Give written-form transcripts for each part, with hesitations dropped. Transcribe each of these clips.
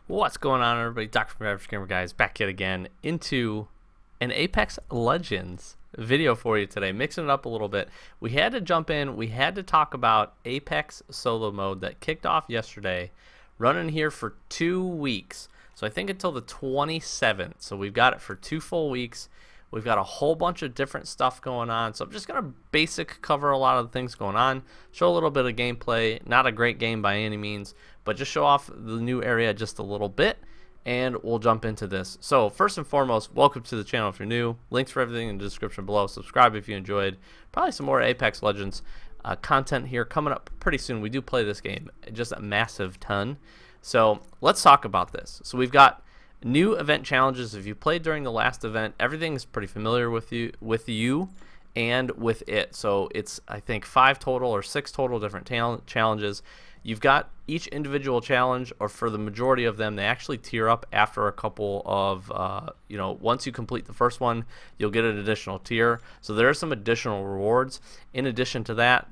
What's going on, everybody? Dr. from Average Gamer Guys back yet again into an Apex Legends video for you today, mixing it up a little bit. We had to jump in. We had to talk about Apex Solo Mode that kicked off yesterday, running here for 2 weeks. So I think until the 27th. So we've got it for 2 full weeks. We've got a whole bunch of different stuff going on. So I'm just going to basic cover a lot of the things going on, show a little bit of gameplay. Not a great game by any means, but just show off the new area just a little bit, and we'll jump into this. So first and foremost, welcome to the channel if you're new. Links for everything in the description below. Subscribe if you enjoyed. Probably some more Apex Legends content here coming up pretty soon. We do play this game just a massive ton. So let's talk about this. So we've got new event challenges. If you played during the last event, everything is pretty familiar with you and with it. So it's, I think, 5 total or 6 total different challenges. You've got each individual challenge, or for the majority of them, they actually tier up after a couple of, once you complete the first one, you'll get an additional tier. So there are some additional rewards. In addition to that,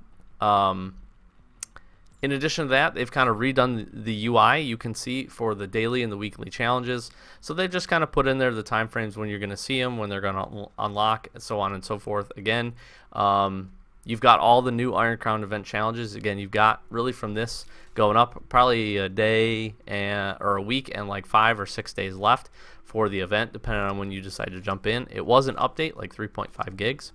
they've kind of redone the UI, you can see, for the daily and the weekly challenges. So they've just kind of put in there the time frames when you're going to see them, when they're going to unlock, and so on and so forth. Again, you've got all the new Iron Crown event challenges. Again, you've got really from this going up probably a day or a week and like 5 or 6 days left for the event, depending on when you decide to jump in. It was an update, like 3.5 gigs.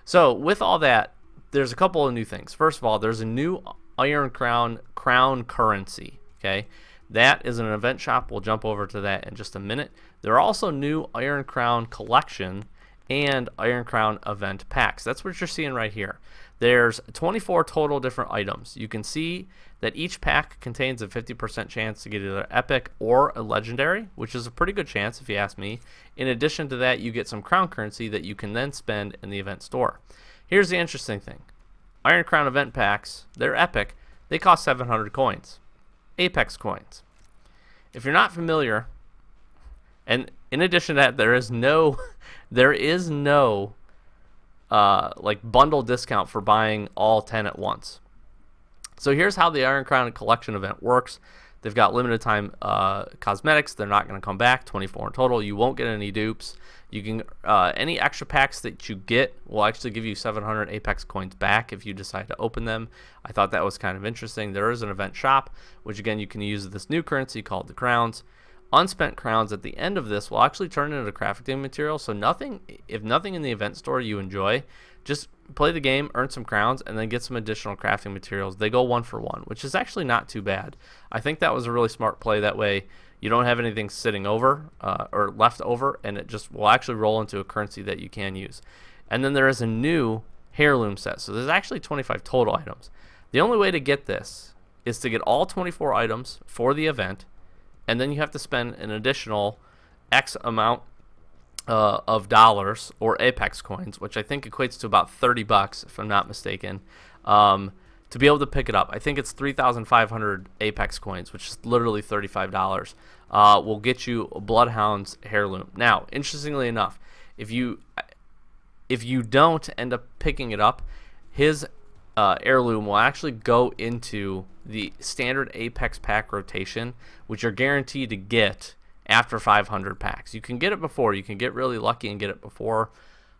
So with all that, there's a couple of new things. First of all, there's a new Iron Crown currency. Okay, that is an event shop. We'll jump over to that in just a minute. There are also new Iron Crown collection and Iron Crown event packs. That's what you're seeing right here. There's 24 total different items. You can see that each pack contains a 50% chance to get either epic or a legendary, which is a pretty good chance if you ask me. In addition to that, you get some crown currency that you can then spend in the event store. Here's the interesting thing. Iron Crown event packs, they're epic. They cost 700 coins. Apex coins. If you're not familiar, and in addition to that, there is no like bundle discount for buying all 10 at once. So here's how the Iron Crown collection event works. They've got limited time cosmetics. They're not going to come back. 24 in total. You won't get any dupes. You can any extra packs that you get will actually give you 700 Apex coins back if you decide to open them. I thought that was kind of interesting. There is an event shop, which again you can use this new currency called the crowns. Unspent crowns at the end of this will actually turn into crafting material. So if nothing in the event store you enjoy, just play the game, earn some crowns, and then get some additional crafting materials. They go 1 for 1, which is actually not too bad. I think that was a really smart play. That way you don't have anything sitting over or left over, and it just will actually roll into a currency that you can use. And then there is a new heirloom set. So there's actually 25 total items. The only way to get this is to get all 24 items for the event, and then you have to spend an additional X amount of dollars or Apex coins, which I think equates to about $30 if I'm not mistaken, to be able to pick it up. I think it's 3,500 Apex coins, which is literally $35. Will get you Bloodhound's heirloom. Now, interestingly enough, if you don't end up picking it up, his heirloom will actually go into the standard Apex pack rotation, which you're guaranteed to get after 500 packs. You can get it before. You can get really lucky and get it before.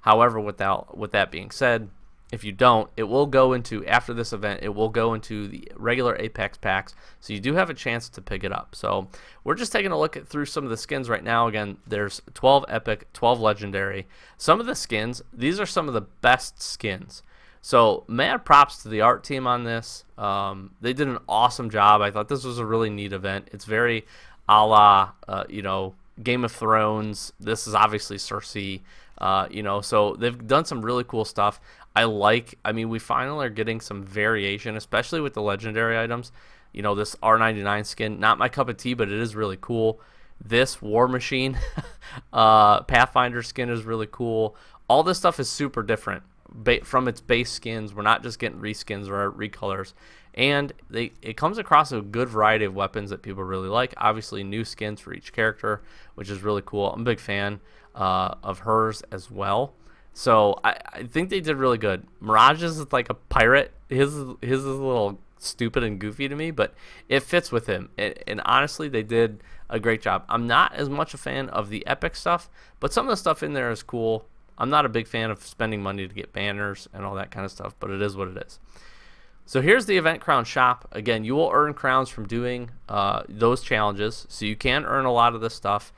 However, with that being said, if you don't, it will go into, after this event, it will go into the regular Apex packs, so you do have a chance to pick it up. So we're just taking a look through some of the skins right now. Again, there's 12 epic, 12 legendary. Some of the skins, these are some of the best skins. So mad props to the art team on this. They did an awesome job. I thought this was a really neat event. It's very a la, Game of Thrones. This is obviously Cersei. So they've done some really cool stuff. We finally are getting some variation, especially with the legendary items. This R99 skin, not my cup of tea, but it is really cool. This War Machine Pathfinder skin is really cool. All this stuff is super different from its base skins. We're not just getting reskins or recolors. And it comes across a good variety of weapons that people really like. Obviously, new skins for each character, which is really cool. I'm a big fan of hers as well. So I think they did really good. Mirage's is like a pirate. His is a little stupid and goofy to me, but it fits with him. And honestly, they did a great job. I'm not as much a fan of the epic stuff, but some of the stuff in there is cool. I'm not a big fan of spending money to get banners and all that kind of stuff, but it is what it is. So here's the Event Crown shop. Again, you will earn crowns from doing those challenges, so you can earn a lot of this stuff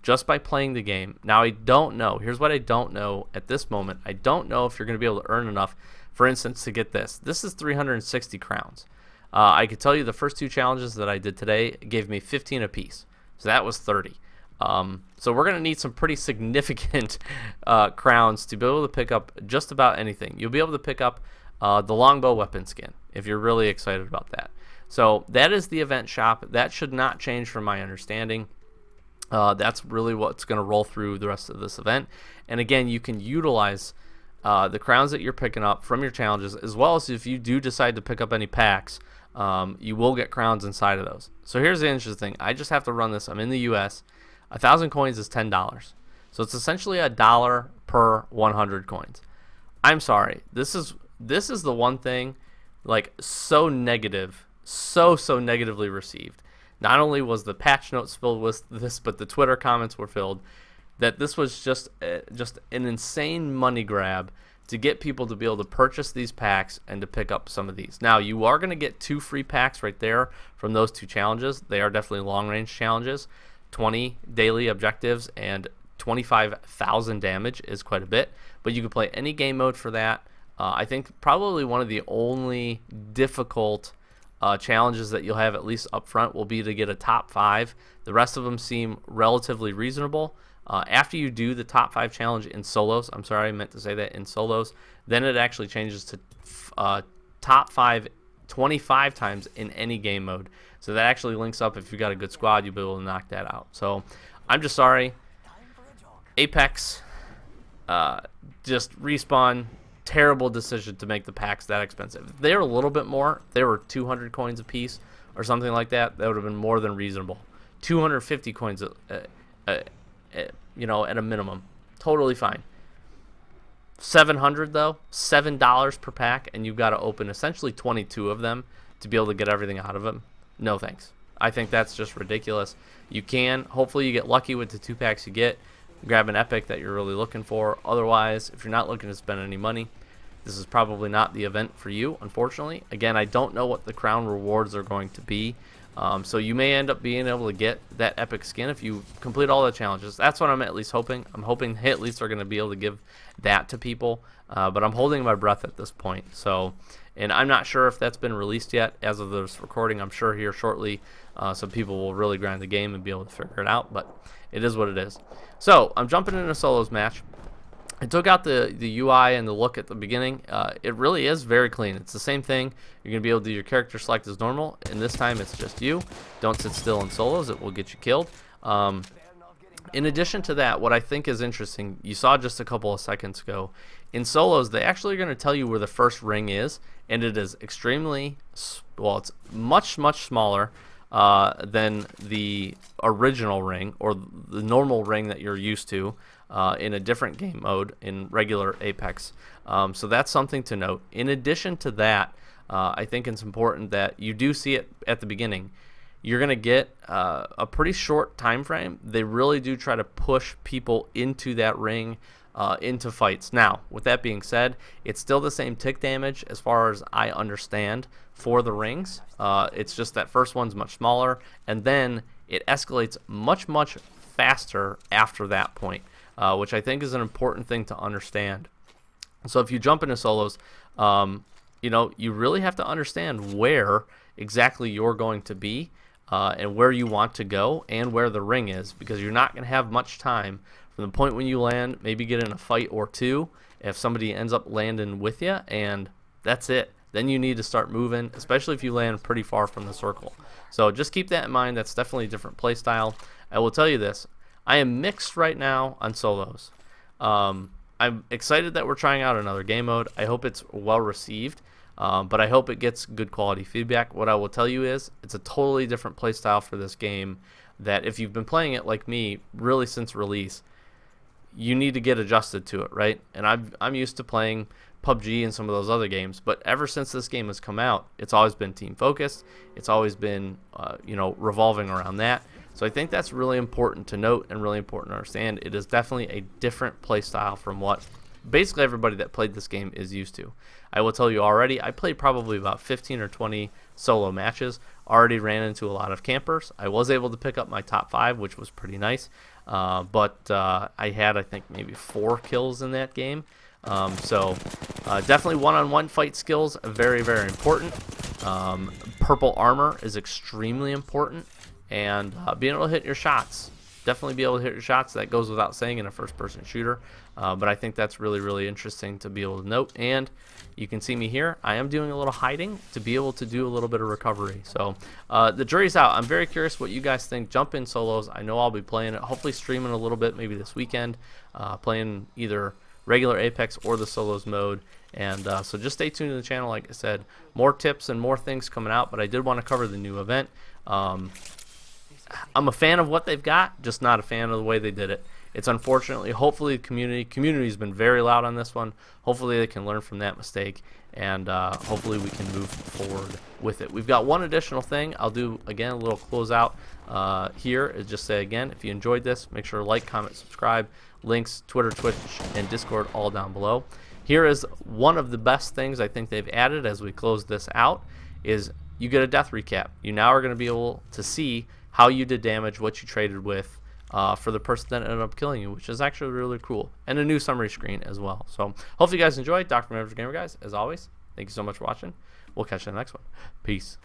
just by playing the game. Now, I don't know. Here's what I don't know at this moment. I don't know if you're going to be able to earn enough, for instance, to get this. This is 360 crowns. I could tell you the first 2 challenges that I did today gave me 15 apiece, so that was 30. So we're going to need some pretty significant crowns to be able to pick up just about anything. You'll be able to pick up the longbow weapon skin if you're really excited about that. So that is the event shop. That should not change from my understanding. That's really what's going to roll through the rest of this event. And again, you can utilize the crowns that you're picking up from your challenges, as well as if you do decide to pick up any packs, you will get crowns inside of those. So here's the interesting thing. I just have to run this. I'm in the US. 1,000 coins is $10. So it's essentially $1 per 100 coins. I'm sorry. This is the one thing, like, so negative, so negatively received. Not only was the patch notes filled with this, but the Twitter comments were filled, that this was just an insane money grab to get people to be able to purchase these packs and to pick up some of these. Now, you are going to get 2 free packs right there from those 2 challenges. They are definitely long-range challenges. 20 daily objectives and 25,000 damage is quite a bit, but you can play any game mode for that. I think probably one of the only difficult challenges that you'll have, at least up front, will be to get a top 5. The rest of them seem relatively reasonable. After you do the top 5 challenge in solos, I'm sorry, I meant to say that in solos, then it actually changes to top 5 25 times in any game mode. So that actually links up. If you've got a good squad, you'll be able to knock that out. So I'm just sorry. Apex, just Respawn, terrible decision to make the packs that expensive. If they were a little bit more, if they were 200 coins a piece or something like that, that would have been more than reasonable. 250 coins, you know, at a minimum, totally fine. 700 though, $7 per pack, and you've got to open essentially 22 of them to be able to get everything out of them. No thanks. I think that's just ridiculous. You can, hopefully you get lucky with the 2 packs you get, grab an epic that you're really looking for. Otherwise, if you're not looking to spend any money, this is probably not the event for you, unfortunately. Again, I don't know what the crown rewards are going to be. So you may end up being able to get that epic skin if you complete all the challenges. That's what I'm at least hoping. I'm hoping at least they're going to be able to give that to people. But I'm holding my breath at this point. So, and I'm not sure if that's been released yet as of this recording. I'm sure here shortly some people will really grind the game and be able to figure it out. But it is what it is. So I'm jumping into a solos match. I took out the UI and the look at the beginning. It really is very clean. It's the same thing. You're going to be able to do your character select as normal, and this time it's just you. Don't sit still in solos. It will get you killed. In addition to that, what I think is interesting, you saw just a couple of seconds ago, in solos, they actually are going to tell you where the first ring is, and it is extremely, well, it's much smaller than the original ring or the normal ring that you're used to in a different game mode in regular Apex. So that's something to note. In addition to that, I think it's important that you do see it at the beginning. You're going to get a pretty short time frame. They really do try to push people into that ring, into fights. Now, with that being said, it's still the same tick damage as far as I understand for the rings. It's just that first one's much smaller, and then it escalates much faster after that point, which I think is an important thing to understand. So if you jump into solos, you know, you really have to understand where exactly you're going to be and where you want to go and where the ring is, because you're not going to have much time from the point when you land, maybe get in a fight or two if somebody ends up landing with you, and that's it. Then you need to start moving, especially if you land pretty far from the circle. So just keep that in mind. That's definitely a different play style. I will tell you this. I am mixed right now on solos. I'm excited that we're trying out another game mode. I hope it's well received, but I hope it gets good quality feedback. What I will tell you is it's a totally different play style for this game that if you've been playing it like me really since release, you need to get adjusted to it, right? And I'm used to playing PUBG and some of those other games, but ever since this game has come out, it's always been team focused. It's always been, revolving around that. So I think that's really important to note and really important to understand. It is definitely a different play style from what basically everybody that played this game is used to. I will tell you already, I played probably about 15 or 20 solo matches, already ran into a lot of campers. I was able to pick up my top 5, which was pretty nice, but I had, I think, maybe 4 kills in that game. So definitely one-on-one fight skills, very, very important. Purple armor is extremely important, and being able to hit your shots. Definitely be able to hit your shots. That goes without saying in a first-person shooter, but I think that's really, really interesting to be able to note. And you can see me here. I am doing a little hiding to be able to do a little bit of recovery. So the jury's out. I'm very curious what you guys think. Jump in solos. I know I'll be playing it, hopefully streaming a little bit maybe this weekend, playing either regular Apex or the solos mode. And so just stay tuned to the channel. Like I said, more tips and more things coming out, but I did want to cover the new event. I'm a fan of what they've got, just not a fan of the way they did it. It's unfortunately, hopefully the community's been very loud on this one. Hopefully they can learn from that mistake, and hopefully we can move forward with it. We've got one additional thing. I'll do, again, a little closeout here. Is just say, again, if you enjoyed this, make sure to like, comment, subscribe. Links, Twitter, Twitch, and Discord all down below. Here is one of the best things I think they've added as we close this out, is you get a death recap. You now are going to be able to see how you did damage, what you traded with for the person that ended up killing you, which is actually really cool. And a new summary screen as well. So hopefully you guys enjoyed. Dr. Mavericks Gamer, guys, as always, thank you so much for watching. We'll catch you in the next one. Peace.